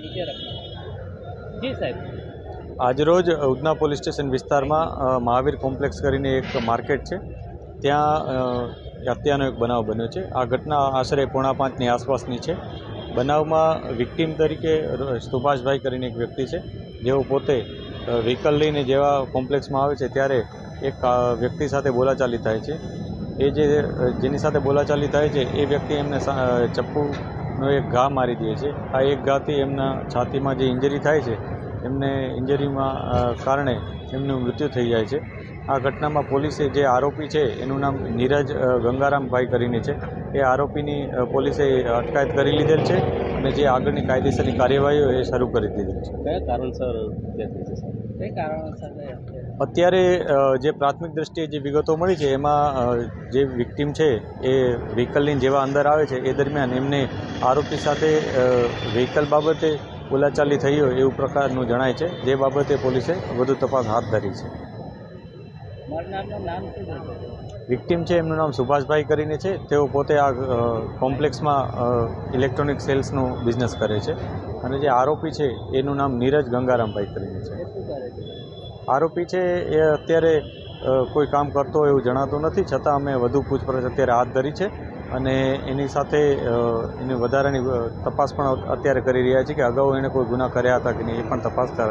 नीचे रखना। जी साहब। આજરોજ ઉધના પોલીસ સ્ટેશન વિસ્તારમાં મહાવીર કોમ્પ્લેક્સ કરીને એક માર્કેટ છે, ત્યાં હત્યાનો એક બનાવ બન્યો છે। આ ઘટના આશરે 4:45ની આસપાસની છે। બનાવમાં વિક્ટીમ તરીકે સુભાષભાઈ કરીને એક વ્યક્તિ છે, જેઓ પોતે વ્હીકલ લઈને જેવા કોમ્પ્લેક્સમાં આવે છે ત્યારે એક વ્યક્તિ સાથે બોલાચાલી થાય છે। એ જેની સાથે બોલાચાલી થાય છે એ વ્યક્તિ એમને ચપ્પુનો એક ઘા મારી દે છે। આ એક ઘાથી એમના છાતીમાં જે ઇન્જરી થાય છે, એમને ઇન્જરીમાં કારણે એમનું મૃત્યુ થઈ જાય છે। આ ઘટનામાં પોલીસે જે આરોપી છે એનું નામ નીરજ ગંગારામભાઈ કરીને છે, એ આરોપીની પોલીસે અટકાયત કરી લીધેલ છે અને જે આગળની કાયદેસરની કાર્યવાહીઓ એ શરૂ કરી દીધેલ છે। કયા કારણસર કઈ કારણોસર અત્યારે જે પ્રાથમિક દ્રષ્ટિએ જે વિગતો મળી છે એમાં જે વિક્ટીમ છે એ વ્હીકલ લઈને જેવા અંદર આવે છે એ દરમિયાન એમને આરોપી સાથે વ્હીકલ બાબતે બોલાચાલી થઈ હોય એવું પ્રકારનું જણાય છે, જે બાબતે પોલીસે વધુ તપાસ હાથ ધરી છે। વિક્ટીમ છે એમનું નામ સુભાષભાઈ કરીને છે। તેઓ પોતે આ કોમ્પ્લેક્સમાં ઇલેક્ટ્રોનિક સેલ્સનો બિઝનેસ કરે છે અને જે આરોપી છે એનું નામ નીરજ ગંગારામભાઈ કરીને છે। આરોપી છે એ અત્યારે કોઈ કામ કરતો હોય એવું જણાતું નથી, છતાં અમે વધુ પૂછપરછ અત્યારે હાથ ધરી છે અને એની સાથે એની વધારાની તપાસ પણ અત્યારે કરી રહ્યા છીએ કે અગાઉ એણે કોઈ ગુના કર્યા હતા કે નહીં એ પણ તપાસ